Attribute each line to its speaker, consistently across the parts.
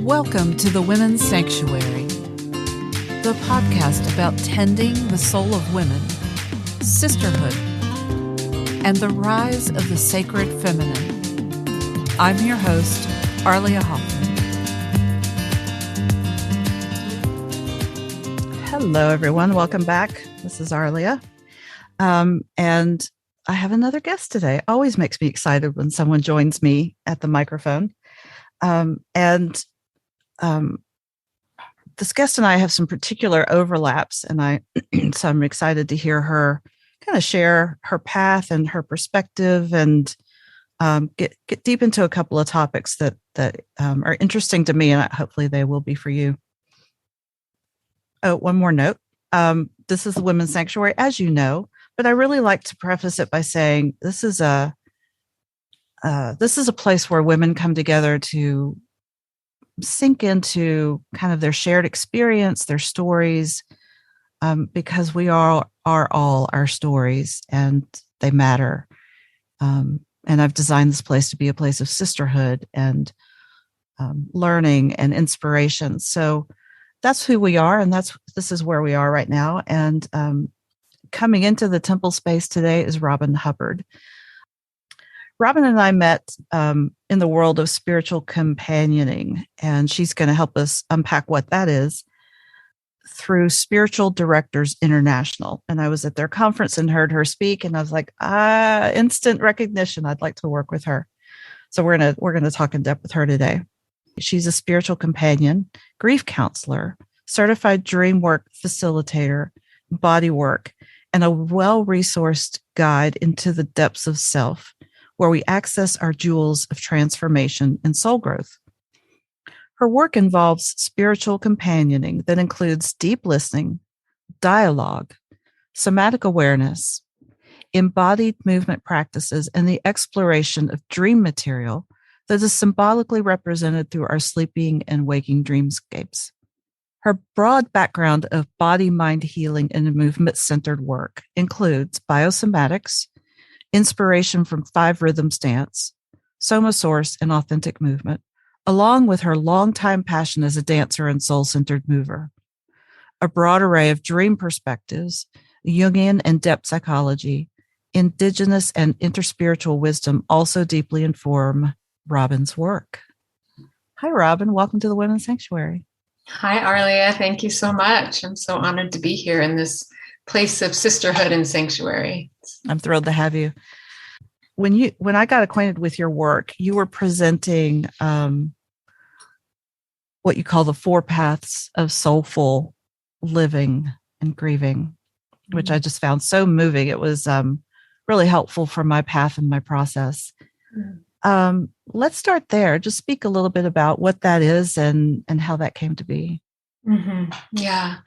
Speaker 1: Welcome to the Women's Sanctuary, the podcast about tending the soul of women, sisterhood, and the rise of the sacred feminine. I'm your host, Arlia Hoffman.
Speaker 2: Hello, everyone. Welcome back. This is Arlia. And I have another guest today. Always makes me excited when someone joins me at the microphone. This guest and I have some particular overlaps, and so I'm excited to hear her kind of share her path and her perspective, and get deep into a couple of topics that are interesting to me, and hopefully they will be for you. Oh, one more note. This is the Women's Sanctuary, as you know, but I really like to preface it by saying this is a place where women come together to sink into kind of their shared experience, their stories, because we are all our stories and they matter. And I've designed this place to be a place of sisterhood and learning and inspiration. So that's who we are, and this is where we are right now. And coming into the temple space today is Robyn Hubbard. Robyn and I met in the world of spiritual companioning, and she's going to help us unpack what that is through Spiritual Directors International. And I was at their conference and heard her speak, and I was like, instant recognition. I'd like to work with her. So we're gonna talk in depth with her today. She's a spiritual companion, grief counselor, certified dream work facilitator, body work, and a well-resourced guide into the depths of self, where we access our jewels of transformation and soul growth. Her work involves spiritual companioning that includes deep listening, dialogue, somatic awareness, embodied movement practices, and the exploration of dream material that is symbolically represented through our sleeping and waking dreamscapes. Her broad background of body-mind healing and movement-centered work includes biosomatics, inspiration from 5 rhythm stance, soma source, and authentic movement, along with her longtime passion as a dancer and soul-centered mover. A broad array of dream perspectives, Jungian and depth psychology, indigenous and interspiritual wisdom also deeply inform Robyn's work. Hi, Robyn. Welcome to the Women's Sanctuary.
Speaker 3: Hi, Arlia. Thank you so much. I'm so honored to be here in this place of sisterhood and sanctuary.
Speaker 2: I'm thrilled to have you. When I got acquainted with your work, you were presenting what you call the 4 paths of soulful living and grieving, which I just found so moving. It was really helpful for my path and my process. Let's start there. Just speak a little bit about what that is and how that came to be.
Speaker 3: Mm-hmm. Yeah.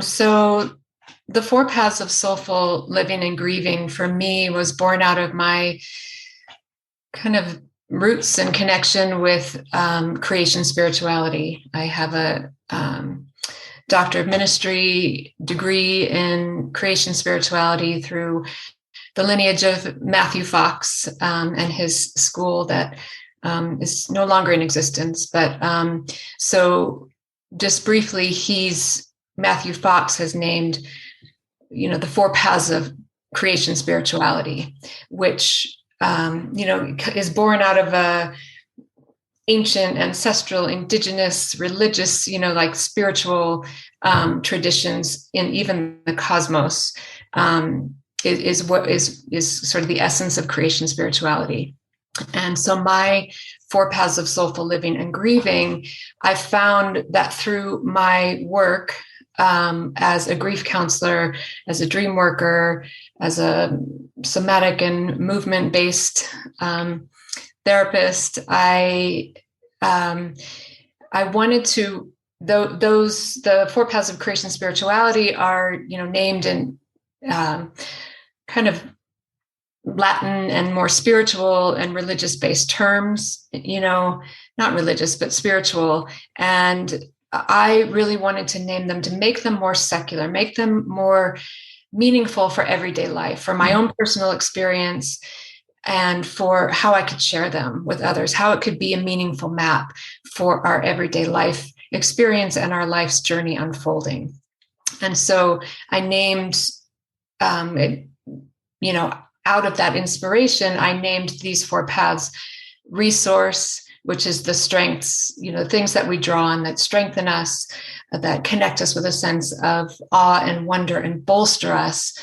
Speaker 3: So the 4 paths of soulful living and grieving for me was born out of my kind of roots and connection with creation spirituality. I have a Doctor of Ministry degree in creation spirituality through the lineage of Matthew Fox and his school that is no longer in existence. But so just briefly, Matthew Fox has named, the 4 paths of creation spirituality, which, is born out of a ancient, ancestral, indigenous, religious, like spiritual traditions in even the cosmos. Is what is sort of the essence of creation spirituality. And so my 4 paths of soulful living and grieving, I found that through my work as a grief counselor, as a dream worker, as a somatic and movement-based therapist, I wanted to, the 4 paths of creation spirituality are, named in kind of Latin and more spiritual and religious-based terms, not religious, but spiritual. And I really wanted to name them to make them more secular, make them more meaningful for everyday life, for my own personal experience, and for how I could share them with others, how it could be a meaningful map for our everyday life experience and our life's journey unfolding. And so I named it, out of that inspiration, I named these 4 paths: resource, which is the strengths, things that we draw on that strengthen us, that connect us with a sense of awe and wonder and bolster us,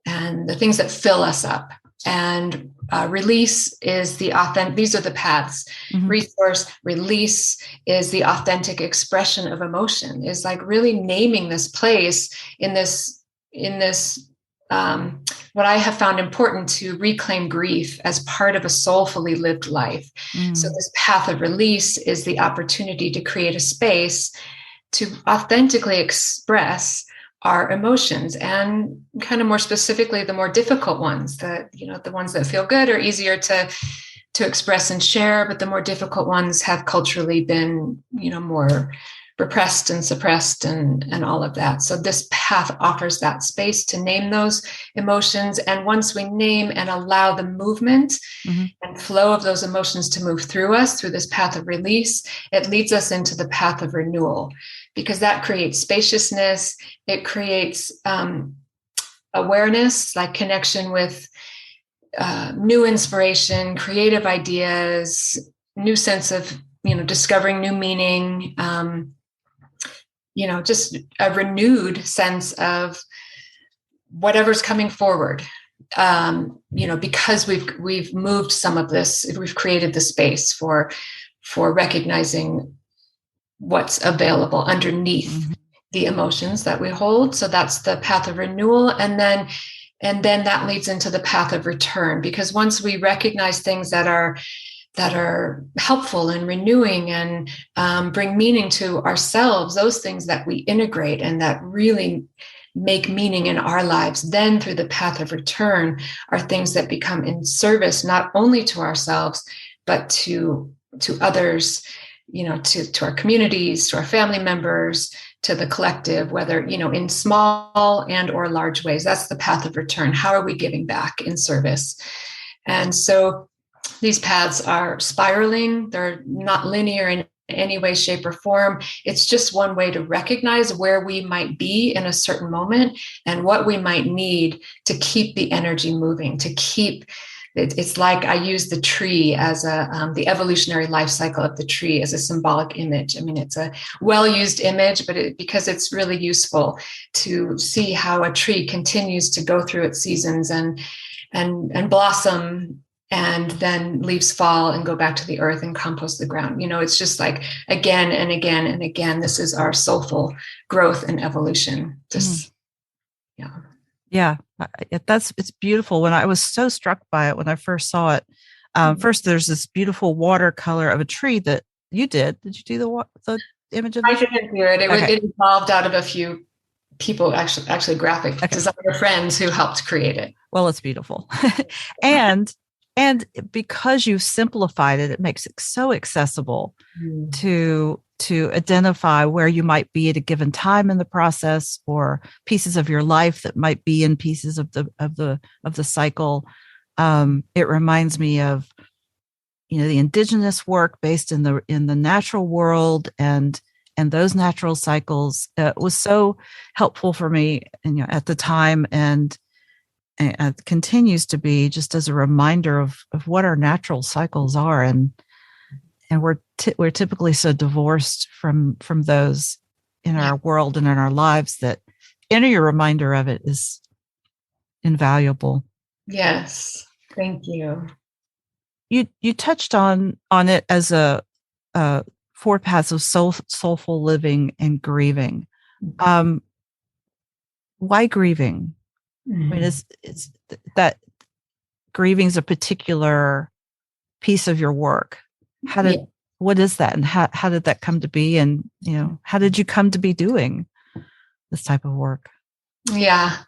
Speaker 3: and the things that fill us up. And release is the authentic. These are the paths. Mm-hmm. Resource, release is the authentic expression of emotion. Is like really naming this place in this. What I have found important to reclaim grief as part of a soulfully lived life. Mm. So this path of release is the opportunity to create a space to authentically express our emotions, and kind of more specifically, the more difficult ones, the ones that feel good are easier to express and share, but the more difficult ones have culturally been, more repressed and suppressed and all of that. So this path offers that space to name those emotions. And once we name and allow the movement mm-hmm. and flow of those emotions to move through us through this path of release, it leads us into the path of renewal, because that creates spaciousness. It creates awareness, like connection with new inspiration, creative ideas, new sense of, discovering new meaning, just a renewed sense of whatever's coming forward, because we've moved some of this, we've created the space for recognizing what's available underneath mm-hmm. the emotions that we hold. So that's the path of renewal. And then that leads into the path of return, because once we recognize things that are helpful and renewing and bring meaning to ourselves, those things that we integrate and that really make meaning in our lives, then through the path of return are things that become in service, not only to ourselves, but to others, to our communities, to our family members, to the collective, whether, in small and or large ways. That's the path of return. How are we giving back in service? And so these paths are spiraling. They're not linear in any way, shape, or form. It's just one way to recognize where we might be in a certain moment and what we might need to keep the energy moving, to keep it's like I use the tree as the evolutionary life cycle of the tree as a symbolic image. I mean, it's a well-used image, but because it's really useful to see how a tree continues to go through its seasons and blossom, and then leaves fall and go back to the earth and compost the ground. It's just like again and again and again. This is our soulful growth and evolution. Just, yeah.
Speaker 2: Yeah, it's beautiful. When I was so struck by it when I first saw it, first there's this beautiful watercolor of a tree that you did. Did you do the image of?
Speaker 3: I didn't do it. It evolved out of a few people, actually graphic designer friends who helped create it.
Speaker 2: Well, it's beautiful, and because you've simplified it, it makes it so accessible to identify where you might be at a given time in the process, or pieces of your life that might be in pieces of the cycle. It reminds me of, the indigenous work based in the natural world and those natural cycles. Was so helpful for me, at the time, and continues to be, just as a reminder of what our natural cycles are, and we're typically so divorced from those in our world and in our lives that any reminder of it is invaluable.
Speaker 3: Yes, thank you.
Speaker 2: You touched on it as a 4 paths of soulful living and grieving. Why grieving? Mm-hmm. I mean, it's that grieving is a particular piece of your work. What is that, and how did that come to be, and how did you come to be doing this type of work?
Speaker 3: Let's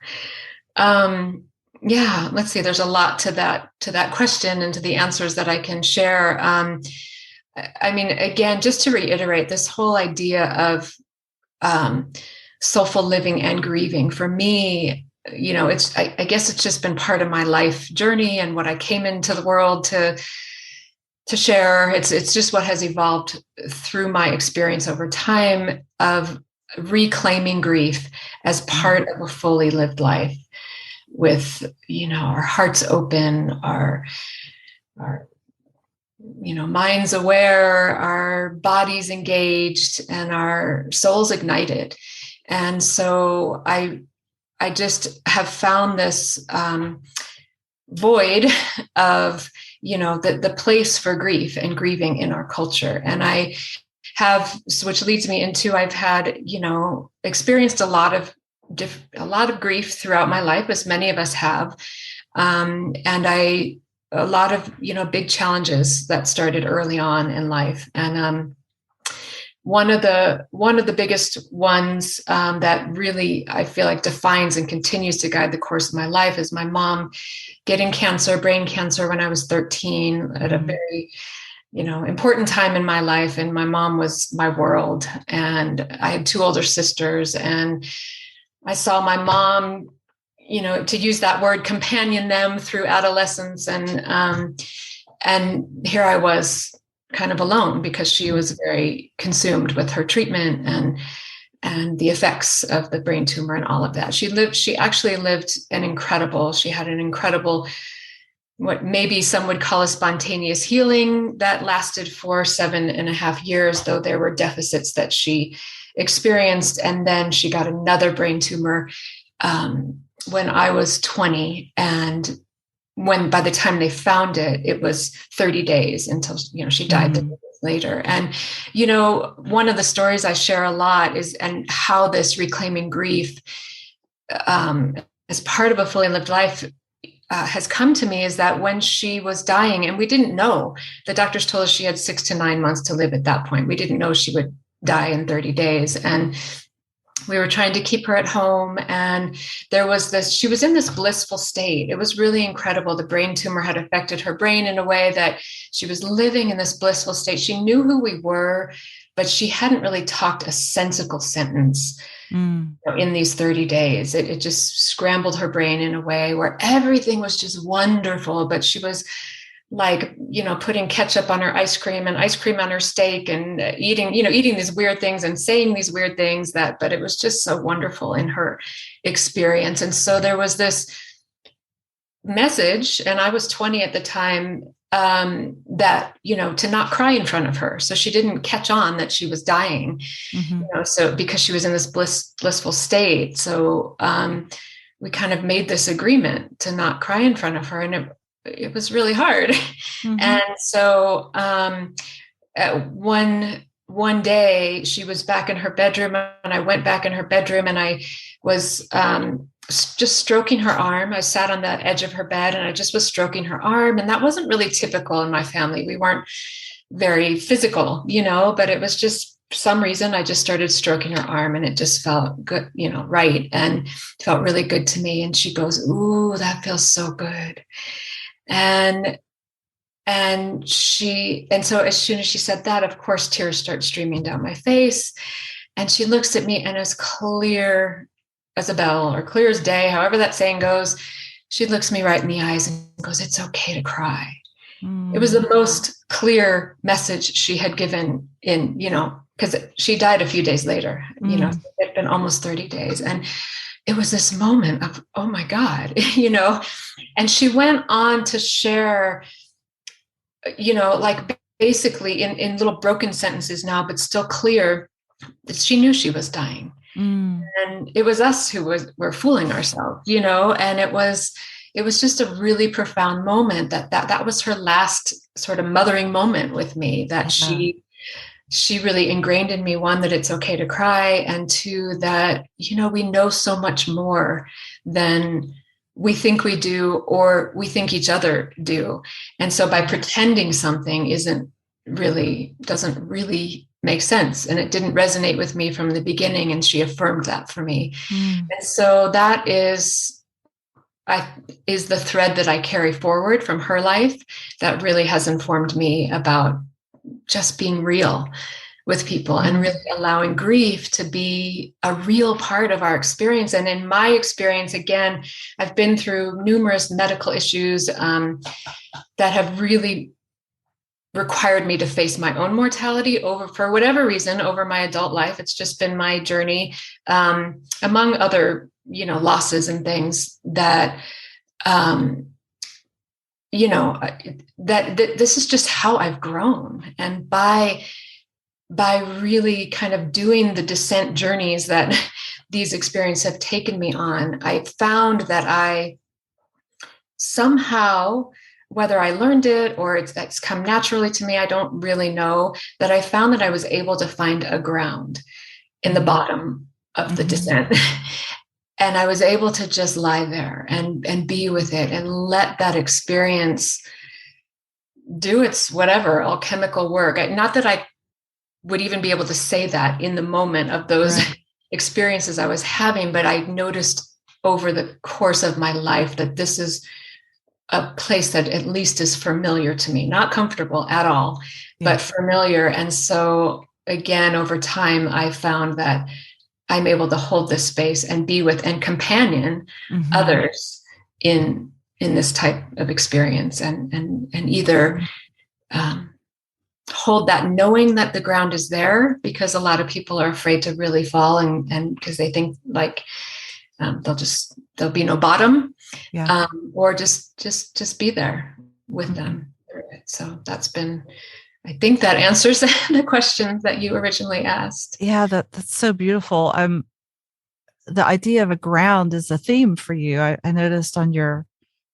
Speaker 3: see, there's a lot to that question and to the answers that I can share. I mean, again, just to reiterate, this whole idea of soulful living and grieving, for me, I guess it's just been part of my life journey and what I came into the world to share. It's just what has evolved through my experience over time of reclaiming grief as part of a fully lived life with, our hearts open, our minds aware, our bodies engaged, and our souls ignited. And so I just have found this void of, the place for grief and grieving in our culture. And I have, which leads me into, I've had, experienced a lot of grief throughout my life, as many of us have. And a lot of, big challenges that started early on in life. And one of the biggest ones that really I feel like defines and continues to guide the course of my life is my mom getting brain cancer when I was 13 at a very, important time in my life. And my mom was my world. And I had two older sisters, and I saw my mom, to use that word, companion them through adolescence. And here I was kind of alone because she was very consumed with her treatment and the effects of the brain tumor and all of that. She actually lived she had an incredible, what maybe some would call a spontaneous healing that lasted for 7.5 years, though there were deficits that she experienced. And then she got another brain tumor when I was 20. And by the time they found it, it was 30 days until, she died 30 days later. And, one of the stories I share a lot is, and how this reclaiming grief as part of a fully lived life has come to me, is that when she was dying, and we didn't know, the doctors told us she had 6 to 9 months to live at that point. We didn't know she would die in 30 days. And we were trying to keep her at home. And she was in this blissful state. It was really incredible. The brain tumor had affected her brain in a way that she was living in this blissful state. She knew who we were, but she hadn't really talked a sensical sentence in these 30 days. It just scrambled her brain in a way where everything was just wonderful, but she was like, putting ketchup on her ice cream and ice cream on her steak and eating these weird things and saying these weird things but it was just so wonderful in her experience. And so there was this message, and I was 20 at the time, that, to not cry in front of her. So she didn't catch on that she was dying, so because she was in this blissful state. So we kind of made this agreement to not cry in front of her. And it was really hard. And so one day she was back in her bedroom, and I went back in her bedroom, and I was just stroking her arm. I sat on the edge of her bed, and I just was stroking her arm. And that wasn't really typical in my family. We weren't very physical, but it was just, for some reason, I just started stroking her arm, and it just felt good, right. And felt really good to me. And she goes, "Ooh, that feels so good." And so as soon as she said that, of course, tears start streaming down my face. And she looks at me, and as clear as a bell, or clear as day, however that saying goes, she looks me right in the eyes and goes, "It's okay to cry." It was the most clear message she had given in, because she died a few days later, it had been almost 30 days. And it was this moment of, oh my God, and she went on to share, like basically in little broken sentences now, but still clear, that she knew she was dying. And it was us who were fooling ourselves, and it was just a really profound moment that was her last sort of mothering moment with me, that she really ingrained in me, one, that it's okay to cry, and two, that, we know so much more than we think we do, or we think each other do. And so by pretending something doesn't really make sense. And it didn't resonate with me from the beginning. And she affirmed that for me. And so that is the thread that I carry forward from her life that really has informed me about just being real with people and really allowing grief to be a real part of our experience. And in my experience, again, I've been through numerous medical issues that have really required me to face my own mortality for whatever reason, over my adult life. It's just been my journey, among other, losses and things that, that this is just how I've grown. And by really kind of doing the descent journeys that these experiences have taken me on, I found that I somehow, whether I learned it or it's come naturally to me, I don't really know, that I found that I was able to find a ground in the bottom of the descent. And I was able to just lie there and be with it and let that experience do its whatever alchemical work. Not that I would even be able to say that in the moment of those experiences I was having, but I noticed over the course of my life that this is a place that at least is familiar to me, not comfortable at all, but familiar. And so again, over time, I found that I'm able to hold this space and be with and companion others in this type of experience, and either hold that knowing that the ground is there, because a lot of people are afraid to really fall and because they think like there'll be no bottom, or just be there with them. So that's been, I think that answers the questions that you originally asked.
Speaker 2: Yeah, that's so beautiful. The idea of a ground is a theme for you. I noticed on your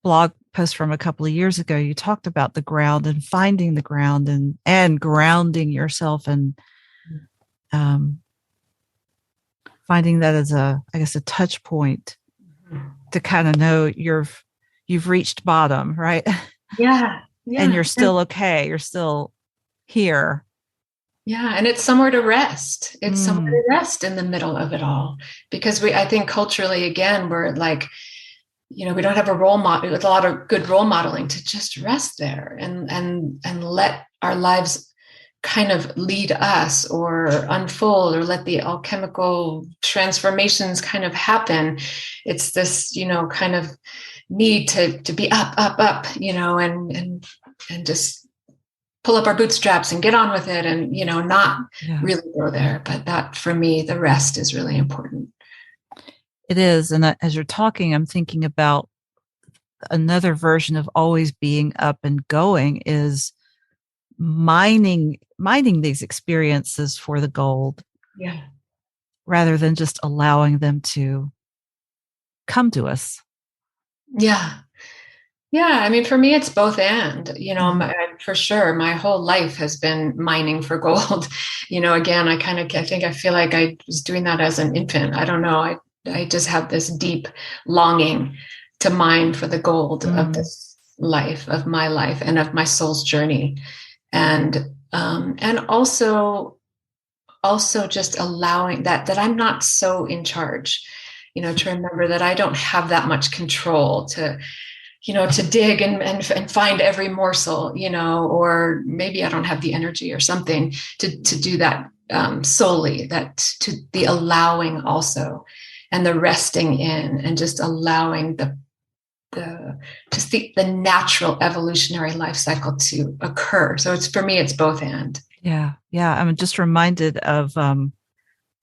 Speaker 2: blog post from a couple of years ago, you talked about the ground and finding the ground and grounding yourself and finding that as a touch point to kind of know you've reached bottom, right?
Speaker 3: Yeah.
Speaker 2: And you're still okay. You're still here.
Speaker 3: Yeah. And it's somewhere to rest. It's somewhere to rest in the middle of it all. Because I think culturally, again, we're like, we don't have a role model with a lot of good role modeling to just rest there and let our lives kind of lead us or unfold, or let the alchemical transformations kind of happen. It's this, kind of need to be up, and just pull up our bootstraps and get on with it and, not really go there. But that, for me, the rest is really important.
Speaker 2: It is. And as you're talking, I'm thinking about another version of always being up and going is mining these experiences for the gold.
Speaker 3: Yeah.
Speaker 2: Rather than just allowing them to come to us. Yeah.
Speaker 3: Yeah. I mean, for me, it's both and, for sure, my whole life has been mining for gold. Again, I feel like I was doing that as an infant. I don't know. I just have this deep longing to mine for the gold of this life, of my life, and of my soul's journey. And also just allowing that I'm not so in charge, to remember that I don't have that much control to dig and find every morsel, or maybe I don't have the energy or something to do that solely, that to the allowing also, and the resting in, and just allowing the natural evolutionary life cycle to occur. So for me, it's both and.
Speaker 2: Yeah. I'm just reminded of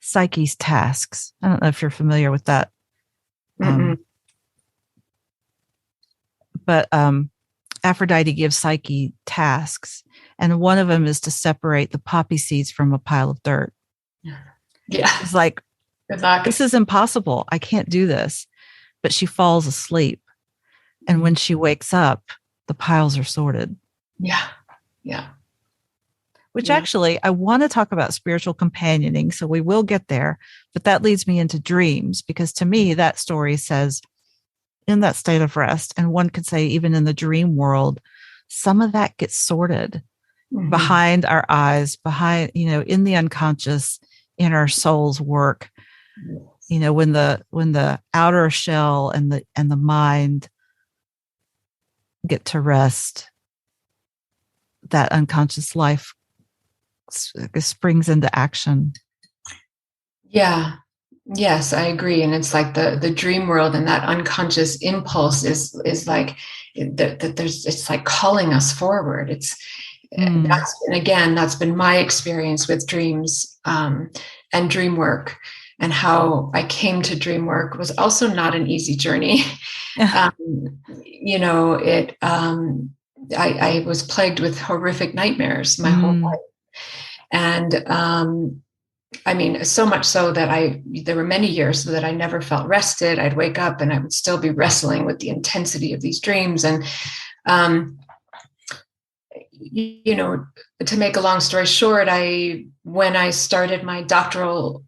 Speaker 2: Psyche's tasks. I don't know if you're familiar with that. But Aphrodite gives Psyche tasks, and one of them is to separate the poppy seeds from a pile of dirt.
Speaker 3: Yeah.
Speaker 2: It's like, this is impossible. I can't do this. But she falls asleep. And when she wakes up, the piles are sorted.
Speaker 3: Yeah.
Speaker 2: Which actually, I want to talk about spiritual companioning, so we will get there. But that leads me into dreams, because to me, that story says, in that state of rest, and one could say even in the dream world, some of that gets sorted behind our eyes, behind, in the unconscious, in our soul's work. When the outer shell and the mind get to rest, that unconscious life springs into action.
Speaker 3: Yeah. Yes, I agree. And it's like the dream world and that unconscious impulse is like that there's, it's like calling us forward. That's been my experience with dreams, and dream work, and how I came to dream work was also not an easy journey. I was plagued with horrific nightmares my whole life. And, I mean, so much so that there were many years so that I never felt rested. I'd wake up and I would still be wrestling with the intensity of these dreams. And, to make a long story short, when I started my doctoral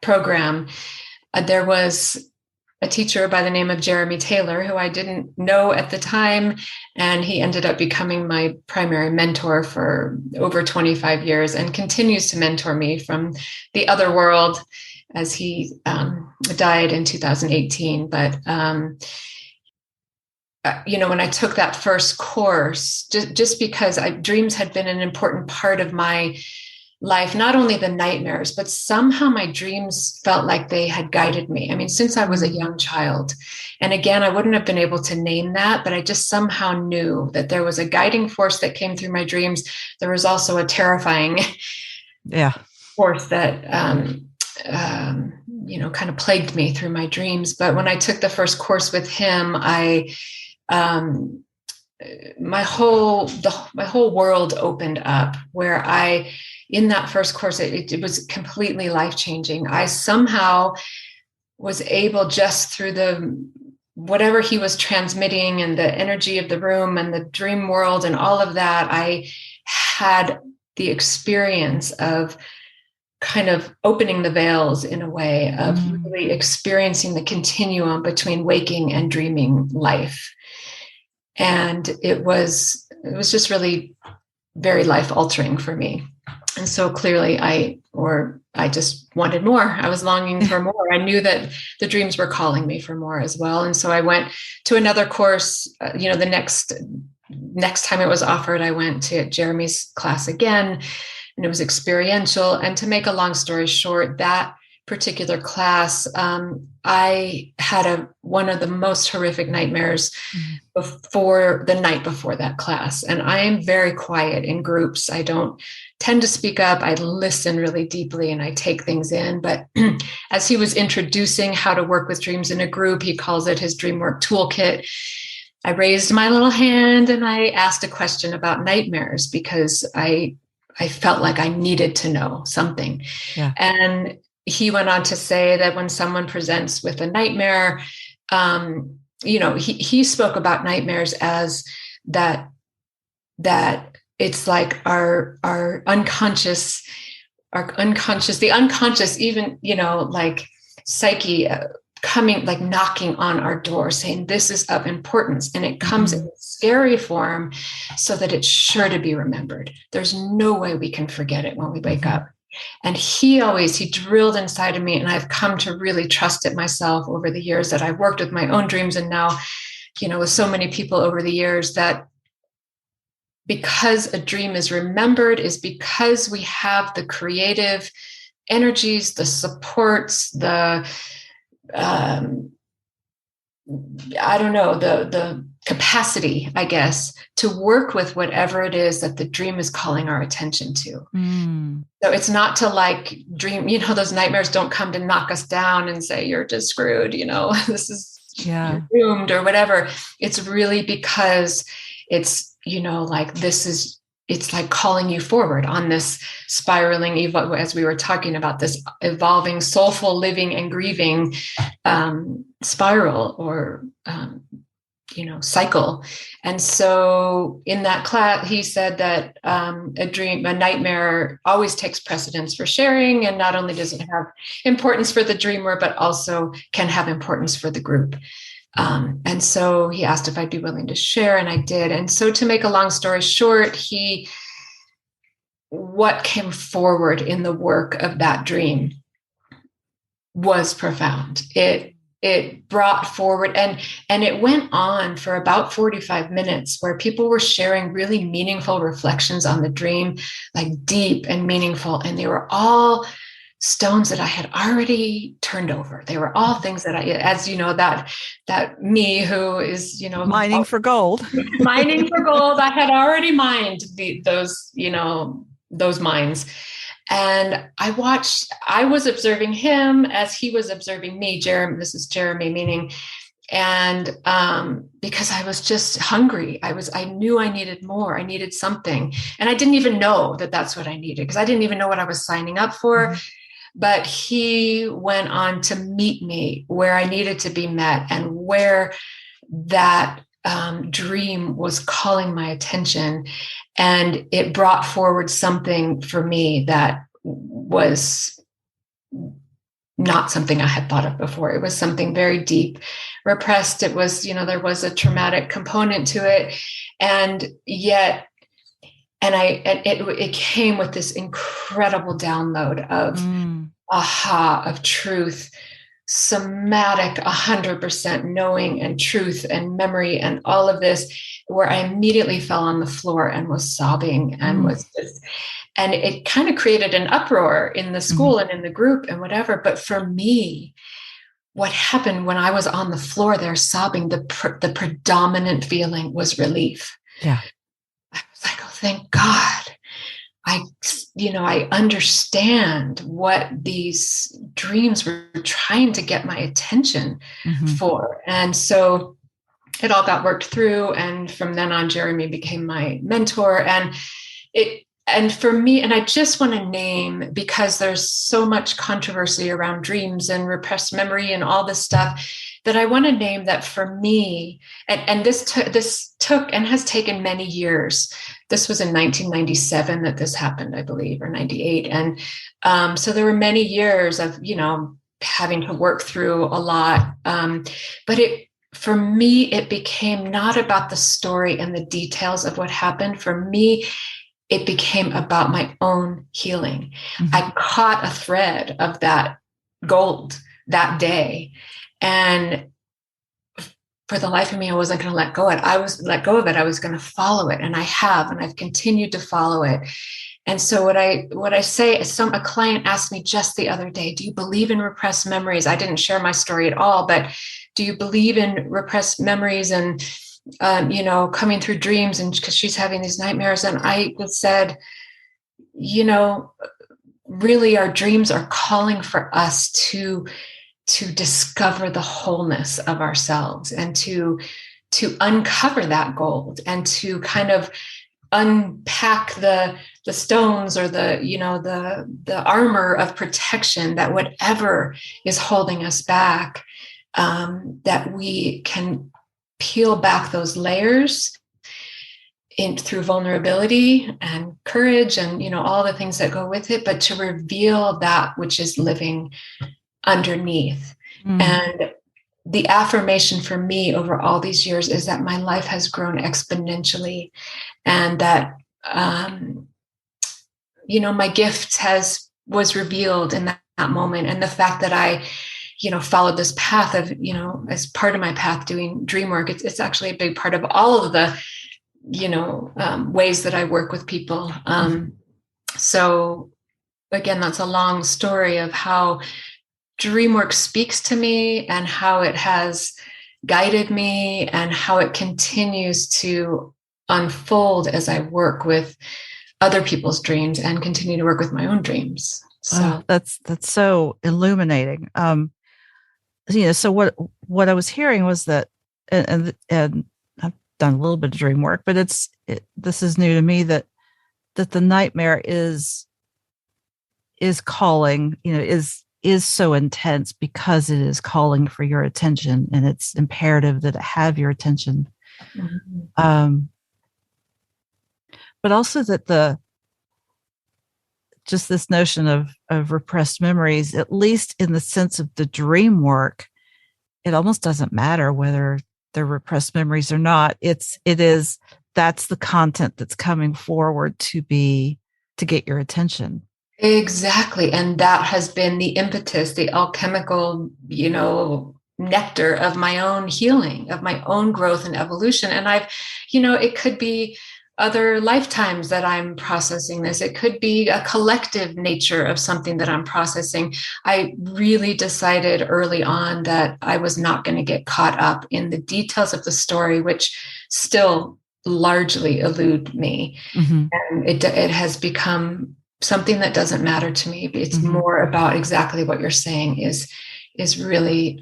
Speaker 3: program, there was a teacher by the name of Jeremy Taylor, who I didn't know at the time. And he ended up becoming my primary mentor for over 25 years and continues to mentor me from the other world, as he died in 2018. But, when I took that first course, just because dreams had been an important part of my life, not only the nightmares, but somehow my dreams felt like they had guided me. I mean, since I was a young child, and again, I wouldn't have been able to name that, but I just somehow knew that there was a guiding force that came through my dreams. There was also a terrifying force that, kind of plagued me through my dreams. But when I took the first course with him, my whole world opened up, where in that first course, it was completely life-changing. I somehow was able, just through whatever he was transmitting and the energy of the room and the dream world and all of that, I had the experience of kind of opening the veils in a way of really experiencing the continuum between waking and dreaming life. And it was just really very life-altering for me. And so clearly I just wanted more. I was longing for more. I knew that the dreams were calling me for more as well. And so I went to another course. The next time it was offered, I went to Jeremy's class again, and it was experiential. And to make a long story short, that particular class, I had one of the most horrific nightmares before the night before that class. And I am very quiet in groups. I don't tend to speak up. I listen really deeply and I take things in. But as he was introducing how to work with dreams in a group, he calls it his dream work toolkit. I raised my little hand and I asked a question about nightmares because I felt like I needed to know something. Yeah. And he went on to say that when someone presents with a nightmare, he spoke about nightmares as that it's like our unconscious, the unconscious, even, like psyche coming, like knocking on our door saying, this is of importance. And it comes in scary form so that it's sure to be remembered. There's no way we can forget it when we wake up. And he drilled inside of me, and I've come to really trust it myself over the years that I've worked with my own dreams. And now, with so many people over the years, that because a dream is remembered is because we have the creative energies, the supports, the capacity, I guess, to work with whatever it is that the dream is calling our attention to. So it's not to like dream, those nightmares don't come to knock us down and say, you're just screwed, this is you're doomed or whatever. It's really because it's, it's like calling you forward on this spiraling, as we were talking about, this evolving, soulful living and grieving spiral or, cycle. And so in that class, he said that a nightmare always takes precedence for sharing. And not only does it have importance for the dreamer, but also can have importance for the group. And so he asked if I'd be willing to share, and I did. And so to make a long story short, what came forward in the work of that dream was profound. It it brought forward, and it went on for about 45 minutes, where people were sharing really meaningful reflections on the dream, like deep and meaningful. And they were all stones that I had already turned over. They were all things that as you know, that me who is,
Speaker 2: mining for gold,
Speaker 3: mining for gold, I had already mined those mines. And I was observing him as he was observing me, Jeremy, this is Jeremy meaning. And because I was just hungry, I knew I needed more. I needed something. And I didn't even know that that's what I needed, because I didn't even know what I was signing up for. Mm-hmm. But he went on to meet me where I needed to be met, and where that dream was calling my attention. And it brought forward something for me that was not something I had thought of before. It was something very deep, repressed. It was, there was a traumatic component to it. And yet, it came with this incredible download of aha, of truth, somatic 100% knowing and truth and memory and all of this, where I immediately fell on the floor and was sobbing and was just, and it kind of created an uproar in the school and in the group and whatever. But for me, what happened when I was on the floor there sobbing, the predominant feeling was relief.
Speaker 2: Yeah.
Speaker 3: I was like, oh, thank God. I understand what these dreams were trying to get my attention for. And so it all got worked through. And from then on, Jeremy became my mentor. And for me, and I just want to name, because there's so much controversy around dreams and repressed memory and all this stuff, that I want to name that for me, and this took and has taken many years. This was in 1997 that this happened, I believe, or 98. And so there were many years of, having to work through a lot. But for me, it became not about the story and the details of what happened. For me, it became about my own healing. I caught a thread of that gold that day. And for the life of me, I wasn't going to let go of it. I was going to follow it. And I have, and I've continued to follow it. And so what I say is, a client asked me just the other day, do you believe in repressed memories? I didn't share my story at all, but do you believe in repressed memories and, coming through dreams? And because she's having these nightmares. And I said, really our dreams are calling for us to discover the wholeness of ourselves, and to uncover that gold, and to kind of unpack the stones, or the armor of protection, that whatever is holding us back, that we can peel back those layers through vulnerability and courage and, all the things that go with it, but to reveal that which is living underneath. And the affirmation for me over all these years is that my life has grown exponentially, and that, my gift was revealed in that moment. And the fact that I, followed this path of, as part of my path doing dream work, it's actually a big part of all of the, ways that I work with people. So again, that's a long story of how dream work speaks to me, and how it has guided me, and how it continues to unfold as I work with other people's dreams and continue to work with my own dreams. So
Speaker 2: that's so illuminating. So what I was hearing was that, and I've done a little bit of dream work, but this is new to me, that the nightmare is calling, is so intense because it is calling for your attention, and it's imperative that it have your attention. But also that just this notion of repressed memories, at least in the sense of the dream work, it almost doesn't matter whether they're repressed memories or not. That's the content that's coming forward to get your attention.
Speaker 3: Exactly. And that has been the impetus, the alchemical, nectar of my own healing, of my own growth and evolution. And it could be other lifetimes that I'm processing this. It could be a collective nature of something that I'm processing. I really decided early on that I was not going to get caught up in the details of the story, which still largely elude me.
Speaker 2: Mm-hmm.
Speaker 3: And it has become something that doesn't matter to me. It's more about exactly what you're saying is really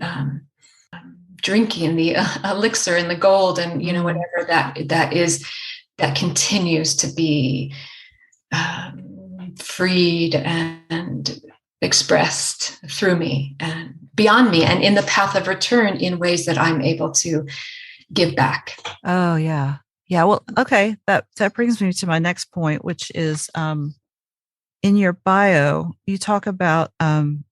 Speaker 3: drinking the elixir and the gold and, whatever that is, that continues to be freed and expressed through me and beyond me and in the path of return in ways that I'm able to give back.
Speaker 2: Oh, yeah. Yeah. Well, okay. That brings me to my next point, which is in your bio, you talk about, and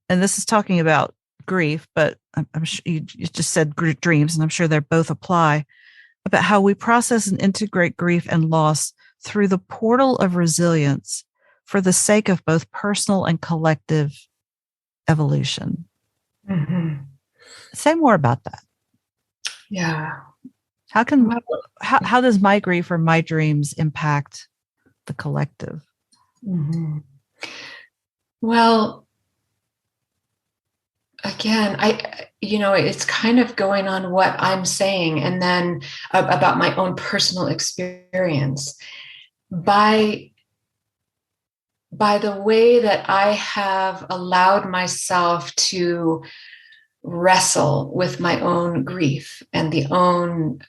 Speaker 2: this is talking about grief, but I'm sure you just said dreams, and I'm sure they both apply, about how we process and integrate grief and loss through the portal of resilience for the sake of both personal and collective evolution. Mm-hmm. Say more about that.
Speaker 3: Yeah.
Speaker 2: How does my grief or my dreams impact the collective?
Speaker 3: Mm-hmm. Well, again, it's kind of going on what I'm saying and then about my own personal experience by the way that I have allowed myself to wrestle with my own grief and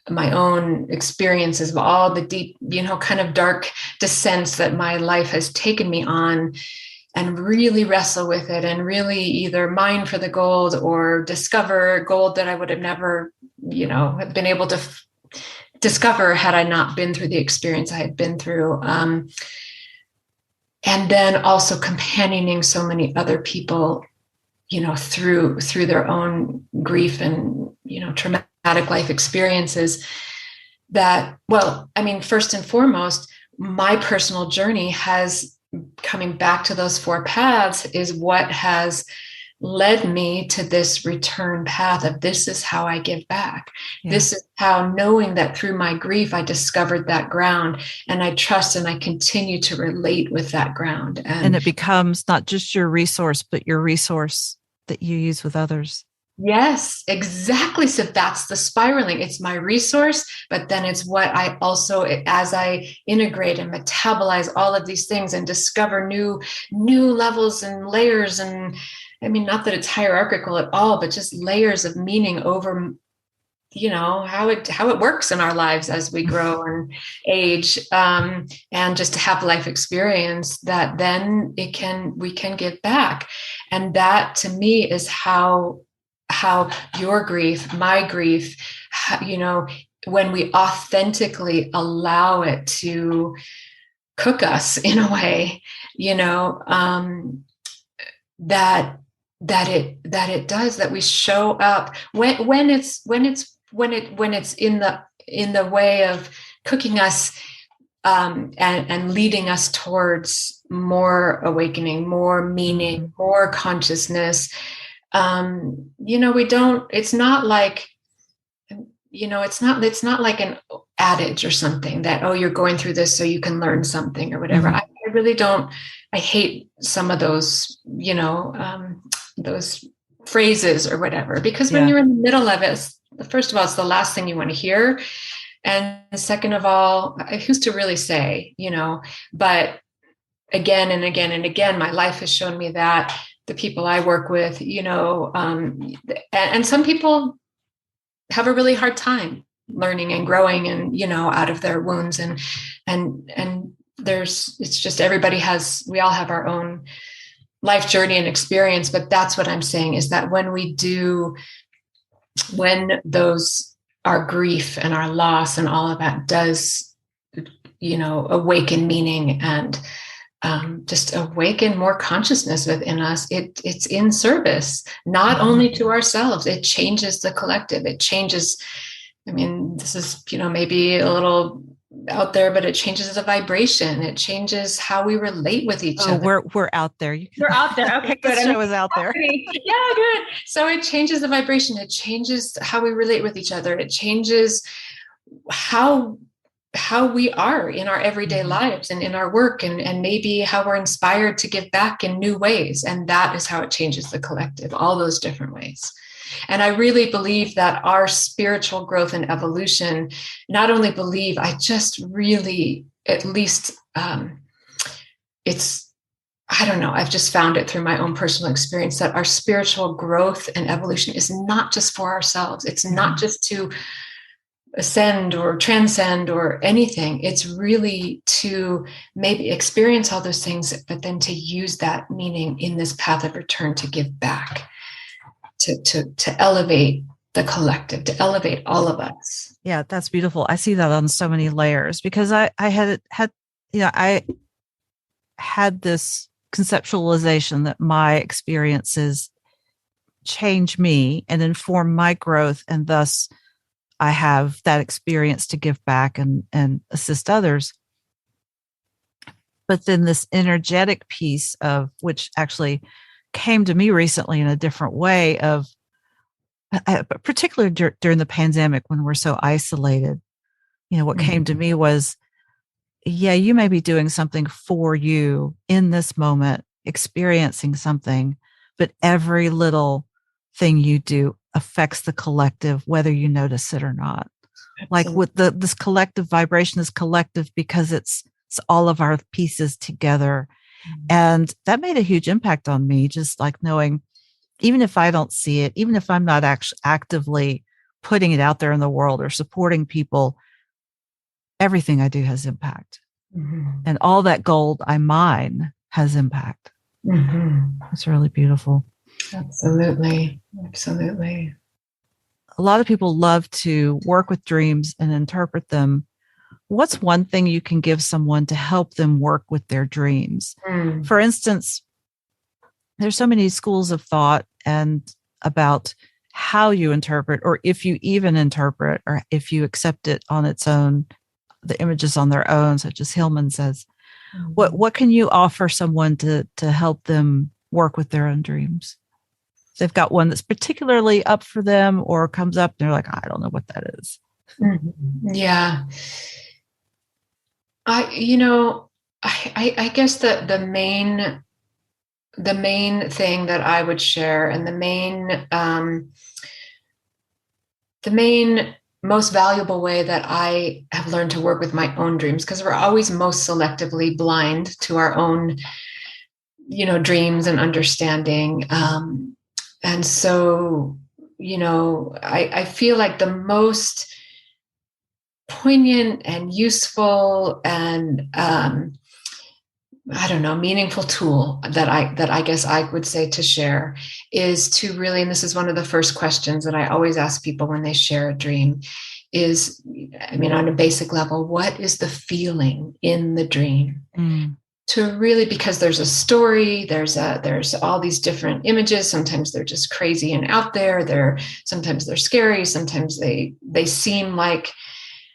Speaker 3: my own experiences of all the deep, kind of dark descents that my life has taken me on, and really wrestle with it and really either mine for the gold or discover gold that I would have never, have been able to discover had I not been through the experience I had been through. And then also companioning so many other people, through their own grief and, traumatic life experiences that, first and foremost, my personal journey has, coming back to those four paths, is what has led me to this return path of this is how I give back. Yeah. This is how, knowing that through my grief, I discovered that ground and I trust and I continue to relate with that ground.
Speaker 2: And it becomes not just your resource, but your resource that you use with others.
Speaker 3: Yes, exactly. So that's the spiraling. It's my resource, but then it's what I also, as I integrate and metabolize all of these things and discover new levels and layers. And not that it's hierarchical at all, but just layers of meaning over, how it works in our lives as we grow and age, and just to have life experience that then we can give back. And that to me is how your grief, my grief, when we authentically allow it to cook us in a way, that it does, that we show up when it's in the way of cooking us, and leading us towards more awakening, more meaning, more consciousness. It's not like, it's not like an adage or something that, oh, you're going through this so you can learn something or whatever. Mm-hmm. I really don't, I hate some of those, those phrases or whatever, because when you're in the middle of it, first of all, it's the last thing you want to hear. And second of all, who's to really say, but again and again and again, my life has shown me that the people I work with, and some people have a really hard time learning and growing and, out of their wounds and it's just, we all have our own life journey and experience, but that's what I'm saying is that when our grief and our loss and all of that does, awaken meaning and just awaken more consciousness within us, it's in service, not only to ourselves, it changes the collective, it changes, this is, maybe a little out there, but it changes the vibration. It changes how we relate with each other.
Speaker 2: We're out there.
Speaker 3: We're out there. Okay, good.
Speaker 2: The show is out there.
Speaker 3: Yeah, good. So it changes the vibration. It changes how we relate with each other. It changes how we are in our everyday lives and in our work, and maybe how we're inspired to give back in new ways. And that is how it changes the collective, all those different ways. And I really believe that our spiritual growth and evolution, not only believe, I just really, at least, it's, I don't know, I've just found it through my own personal experience that our spiritual growth and evolution is not just for ourselves. It's not just to ascend or transcend or anything. It's really to maybe experience all those things, but then to use that meaning in this path of return to give back, to elevate the collective, to elevate all of us.
Speaker 2: Yeah, that's beautiful. I see that on so many layers, because I had this conceptualization that my experiences change me and inform my growth, and thus I have that experience to give back and assist others. But then this energetic piece, of which actually came to me recently in a different way, of particularly during the pandemic when we're so isolated, what came to me was, yeah, you may be doing something for you in this moment, experiencing something, but every little thing you do affects the collective, whether you notice it or not. Absolutely. Like with this collective vibration is collective because it's all of our pieces together. And that made a huge impact on me, just like knowing, even if I don't see it, even if I'm not actually actively putting it out there in the world or supporting people, everything I do has impact. And all that gold I mine has impact. It's really beautiful.
Speaker 3: Absolutely. Absolutely.
Speaker 2: A lot of people love to work with dreams and interpret them. What's one thing you can give someone to help them work with their dreams? For instance, there's so many schools of thought and about how you interpret, or if you even interpret, or if you accept it on its own, the images on their own, such as Hillman says. What can you offer someone to help them work with their own dreams? If they've got one that's particularly up for them, or comes up and they're like, I don't know what that is.
Speaker 3: Yeah. I guess that the main thing that I would share, and the main most valuable way that I have learned to work with my own dreams, because we're always most selectively blind to our own, dreams and understanding. And so, I feel like the most poignant and useful and meaningful tool that I guess I would say to share is to really, and this is one of the first questions that I always ask people when they share a dream, is, on a basic level, what is the feeling in the dream? To really, because there's a story, there's all these different images. Sometimes they're just crazy and out there. Sometimes they're scary. Sometimes they seem like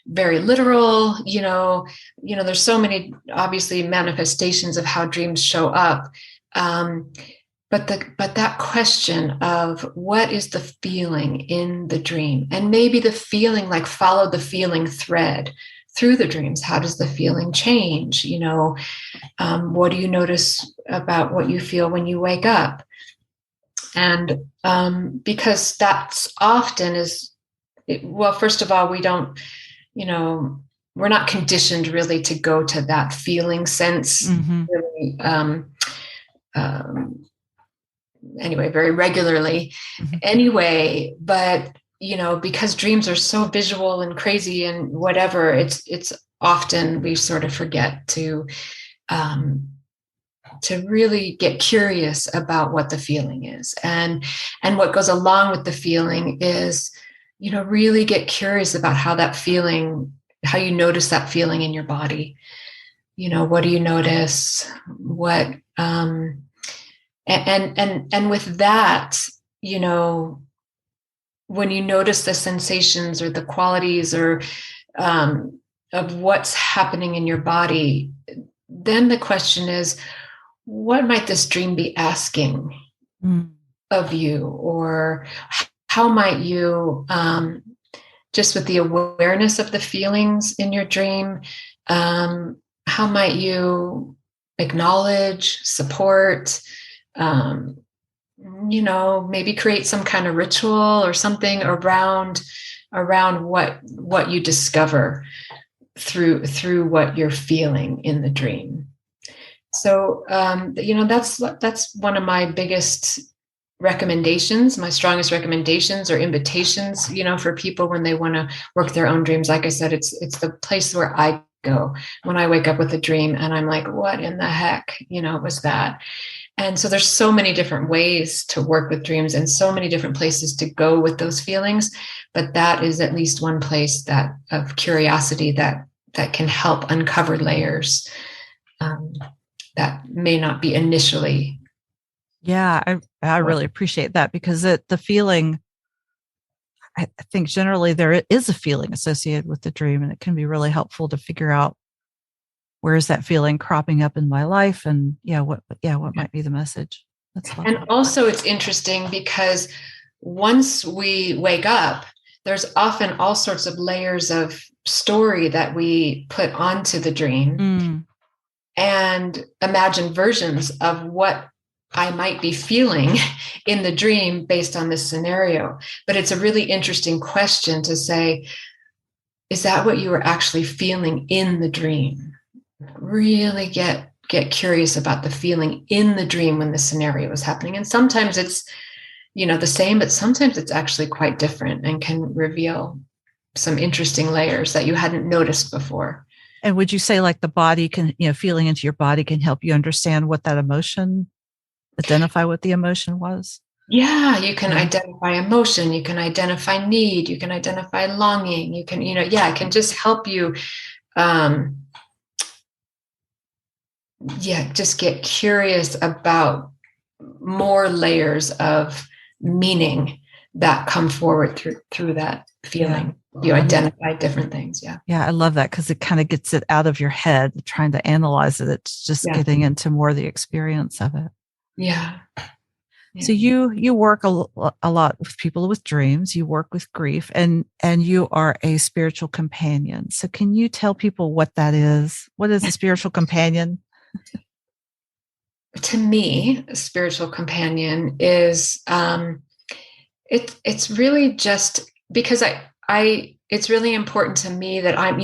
Speaker 3: very literal, there's so many obviously manifestations of how dreams show up. But that question of what is the feeling in the dream, and maybe the feeling, like follow the feeling thread through the dreams. How does the feeling change? What do you notice about what you feel when you wake up? And because that's often first of all, we don't, we're not conditioned really to go to that feeling sense really, anyway, very regularly anyway. But, because dreams are so visual and crazy and whatever, it's often we sort of forget to really get curious about what the feeling is. And what goes along with the feeling is, really get curious about how you notice that feeling in your body. What do you notice? What, and with that, when you notice the sensations or the qualities or of what's happening in your body, then the question is, what might this dream be asking of you? Or how might you, just with the awareness of the feelings in your dream, how might you acknowledge, support, maybe create some kind of ritual or something around what you discover through what you're feeling in the dream. So, that's one of my biggest recommendations, my strongest recommendations or invitations, for people when they want to work their own dreams. Like I said, it's the place where I go when I wake up with a dream and I'm like, what in the heck, was that? And so there's so many different ways to work with dreams and so many different places to go with those feelings. But that is at least one place that of curiosity that can help uncover layers that may not be initially.
Speaker 2: Yeah, I really appreciate that, because the feeling, I think generally there is a feeling associated with the dream, and it can be really helpful to figure out where is that feeling cropping up in my life, and what might be the message. That's helpful.
Speaker 3: And also it's interesting because once we wake up, there's often all sorts of layers of story that we put onto the dream and imagine versions of what I might be feeling in the dream based on this scenario. But it's a really interesting question to say, is that what you were actually feeling in the dream? Really get curious about the feeling in the dream when the scenario is happening. And sometimes it's, the same, but sometimes it's actually quite different and can reveal some interesting layers that you hadn't noticed before.
Speaker 2: And would you say like the body can, feeling into your body can help you understand what that emotion, identify what the emotion was?
Speaker 3: Yeah, you can identify emotion, you can identify need, you can identify longing, you can, it can just help you, just get curious about more layers of meaning that come forward through that feeling. You identify different things. Yeah,
Speaker 2: I love that, because it kind of gets it out of your head trying to analyze it. It's just getting into more of the experience of it.
Speaker 3: Yeah.
Speaker 2: So you work a lot with people with dreams. You work with grief, and you are a spiritual companion. So can you tell people what that is? What is a spiritual companion?
Speaker 3: To me, a spiritual companion is it's really just because it's really important to me that I'm,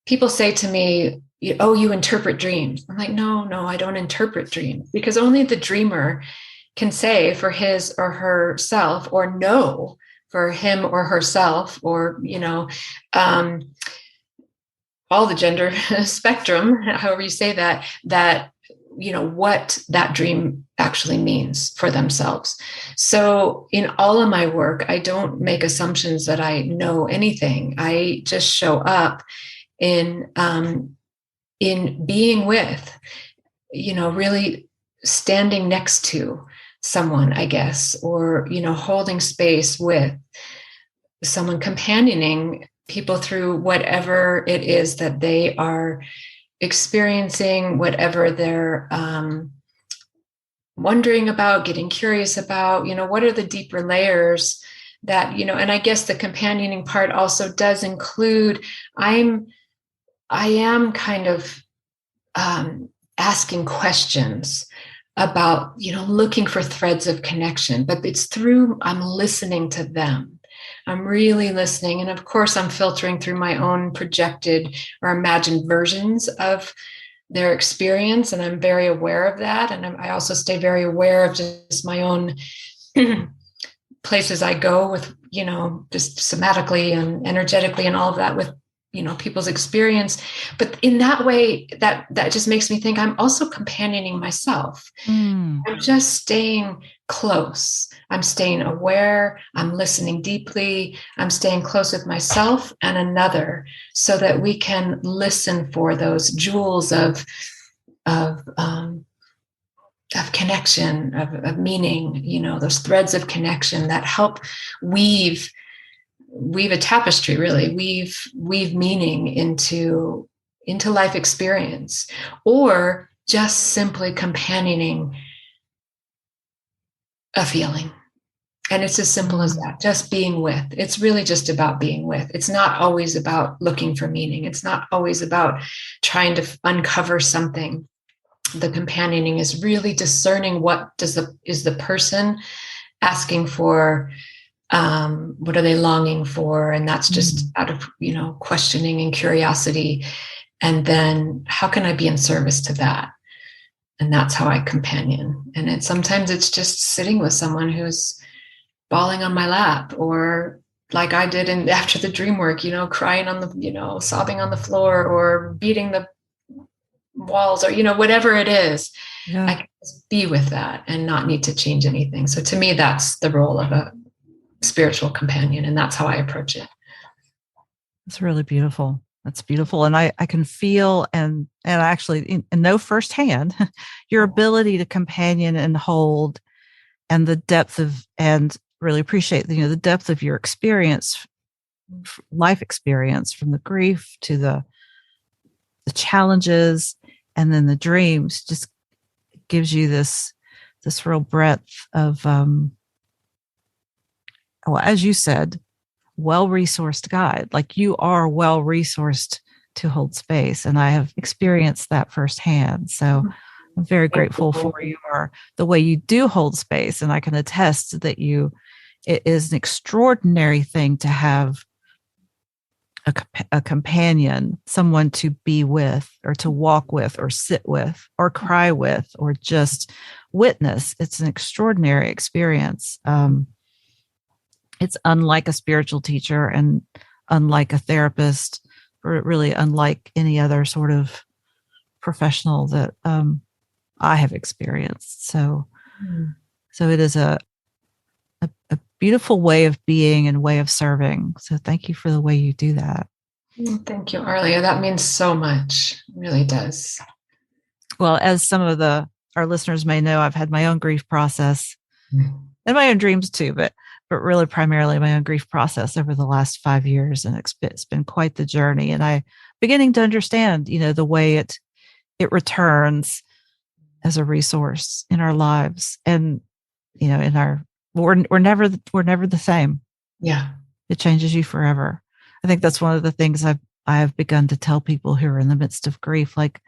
Speaker 3: people say to me, you interpret dreams. I'm like, no, I don't interpret dreams, because only the dreamer can say for his or herself, or know for him or herself, or, all the gender spectrum, however you say that, what that dream actually means for themselves. So in all of my work, I don't make assumptions that I know anything. I just show up in being with, really standing next to someone, I guess, or, holding space with someone, companioning people through whatever it is that they are experiencing, whatever they're wondering about, getting curious about, what are the deeper layers that, and I guess the companioning part also does include, I am kind of asking questions about, looking for threads of connection, but it's through, I'm listening to them. I'm really listening. And of course, I'm filtering through my own projected or imagined versions of their experience. And I'm very aware of that. And I also stay very aware of just my own places I go with, just somatically and energetically and all of that with, people's experience. But in that way, that just makes me think I'm also companioning myself. I'm just staying close. I'm staying aware. I'm listening deeply. I'm staying close with myself and another, so that we can listen for those jewels of connection, of meaning, those threads of connection that help weave weave a tapestry, really weave meaning into life experience, or just simply companioning a feeling. And it's as simple as that, just being with. It's really just about being with. It's not always about looking for meaning. It's not always about trying to uncover something. The companioning is really discerning what is the person asking for, what are they longing for? And that's just out of, questioning and curiosity. And then how can I be in service to that? And that's how I companion. And sometimes it's just sitting with someone who's bawling on my lap, or like I did after the dream work, crying on the, sobbing on the floor, or beating the walls, or, whatever it is. Yeah. I can just be with that and not need to change anything. So to me, that's the role of a spiritual companion. And that's how I approach it.
Speaker 2: It's really beautiful. That's beautiful. And I can feel and actually know firsthand your ability to companion and hold, and the depth of, and really appreciate the depth of your experience, life experience, from the grief to the challenges, and then the dreams. Just gives you this real breadth of, as you said, well-resourced guide. Like, you are well-resourced to hold space, and I have experienced that firsthand. So I'm very grateful for the way you do hold space, and I can attest that it is an extraordinary thing to have a companion, someone to be with, or to walk with, or sit with, or cry with, or just witness. It's an extraordinary experience. It's unlike a spiritual teacher, and unlike a therapist, or really unlike any other sort of professional that I have experienced. So it is a beautiful way of being and way of serving. So thank you for the way you do that.
Speaker 3: Thank you, Arlia. That means so much. It really does.
Speaker 2: Well, as some of our listeners may know, I've had my own grief process and my own dreams too, but really primarily my own grief process over the last 5 years. And it's been quite the journey. And I'm beginning to understand, the way it returns as a resource in our lives. And, we're never the same.
Speaker 3: Yeah.
Speaker 2: It changes you forever. I think that's one of the things I have begun to tell people who are in the midst of grief. Like,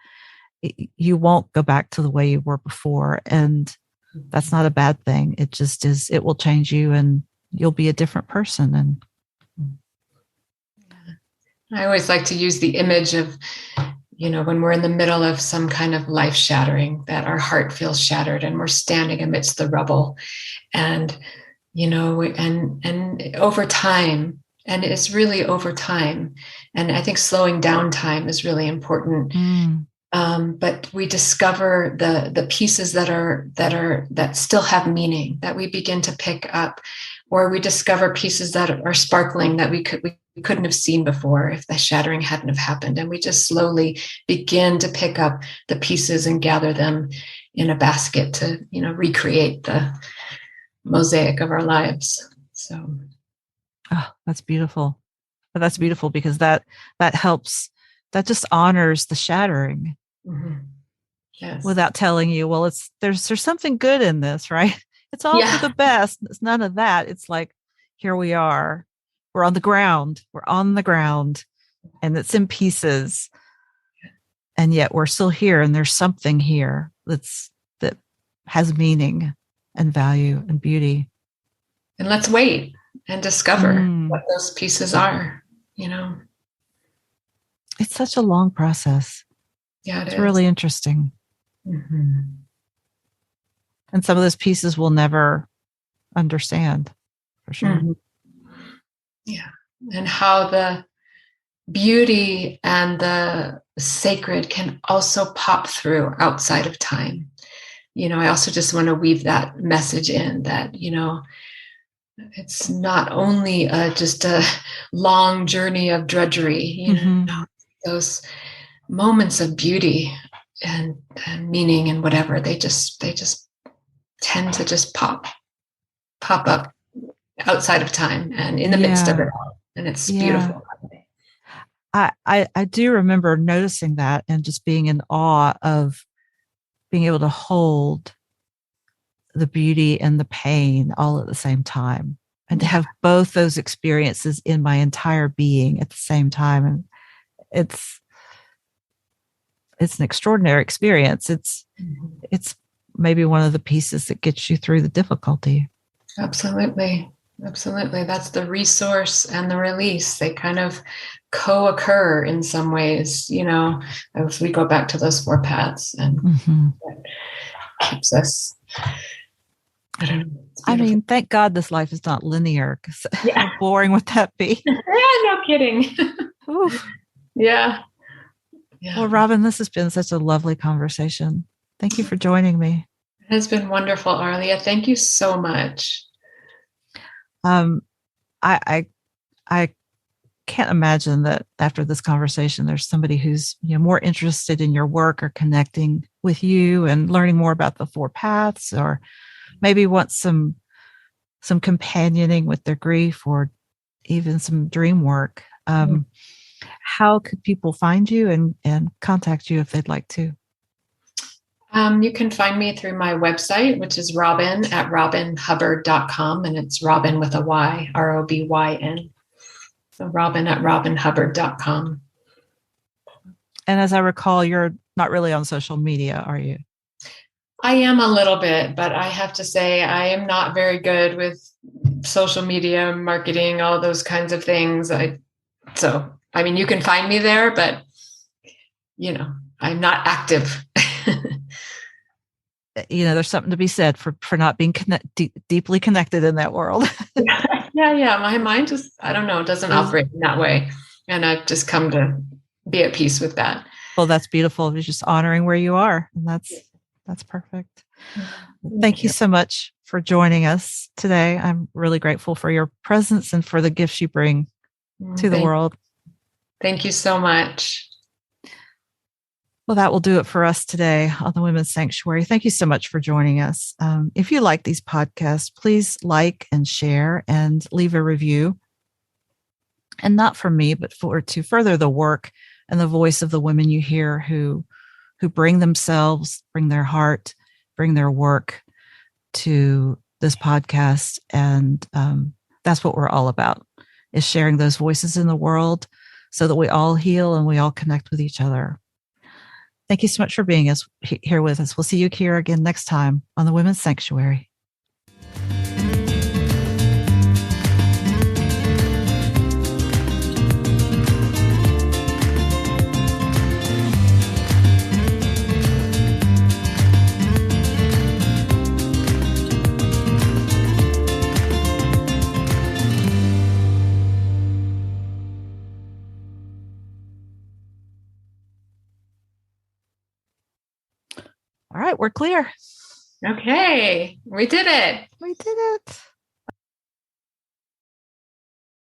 Speaker 2: you won't go back to the way you were before. And that's not a bad thing. It just is, it will change you, and you'll be a different person. And
Speaker 3: I always like to use the image of, when we're in the middle of some kind of life shattering, that our heart feels shattered and we're standing amidst the rubble, and, and over time, and it's really over time. And I think slowing down time is really important. But we discover the pieces that still have meaning, that we begin to pick up, or we discover pieces that are sparkling that we couldn't have seen before if the shattering hadn't have happened. And we just slowly begin to pick up the pieces and gather them in a basket to, recreate the mosaic of our lives. So.
Speaker 2: Oh, that's beautiful. That's beautiful, because that helps, that just honors the shattering.
Speaker 3: Yes.
Speaker 2: Without telling you, well, there's something good in this, right? It's all for the best. It's none of that. It's like, here we are. We're on the ground. And it's in pieces. And yet we're still here, and there's something here that has meaning and value and beauty.
Speaker 3: And let's wait and discover what those pieces are,
Speaker 2: It's such a long process.
Speaker 3: Yeah,
Speaker 2: it's really interesting. And some of those pieces we'll never understand, for sure.
Speaker 3: Yeah. And how the beauty and the sacred can also pop through outside of time. I also just want to weave that message in that, it's not only just a long journey of drudgery, those moments of beauty and meaning and whatever, they just tend to just pop up outside of time and in the midst of it all. And it's beautiful.
Speaker 2: I do remember noticing that and just being in awe of being able to hold the beauty and the pain all at the same time, and to have both those experiences in my entire being at the same time. And it's an extraordinary experience. It's maybe one of the pieces that gets you through the difficulty.
Speaker 3: Absolutely. That's the resource and the release. They kind of co-occur in some ways, as we go back to those 4 paths, and that keeps us, I don't know.
Speaker 2: I mean, thank God this life is not linear, because how boring would that be?
Speaker 3: No kidding. Yeah.
Speaker 2: Well, Robyn, this has been such a lovely conversation. Thank you for joining me.
Speaker 3: It has been wonderful, Arlia. Thank you so much.
Speaker 2: I can't imagine that after this conversation, there's somebody who's more interested in your work or connecting with you and learning more about the 4 paths, or maybe wants some companioning with their grief, or even some dream work. How could people find you and contact you if they'd like to?
Speaker 3: You can find me through my website, which is Robyn at robynhubbard.com. And it's Robyn with a Y, ROBYN. So Robyn at robynhubbard.com.
Speaker 2: And as I recall, you're not really on social media, are you?
Speaker 3: I am a little bit, but I have to say I am not very good with social media marketing, all those kinds of things. You can find me there, but I'm not active.
Speaker 2: There's something to be said for not being deeply connected in that world.
Speaker 3: Yeah. My mind just, I don't know, doesn't operate in that way. And I've just come to be at peace with that.
Speaker 2: Well, that's beautiful. It's just honoring where you are. And that's perfect. Thank you so much for joining us today. I'm really grateful for your presence and for the gifts you bring to the world.
Speaker 3: Thank you so much.
Speaker 2: Well, that will do it for us today on the Women's Sanctuary. Thank you so much for joining us. If you like these podcasts, please like and share and leave a review. And not for me, but to further the work and the voice of the women you hear who bring themselves, bring their heart, bring their work to this podcast. And that's what we're all about, is sharing those voices in the world so that we all heal and we all connect with each other. Thank you so much for being here with us. We'll see you here again next time on the Women's Sanctuary. All right, we're clear.
Speaker 3: Okay, we did it.
Speaker 2: We did it.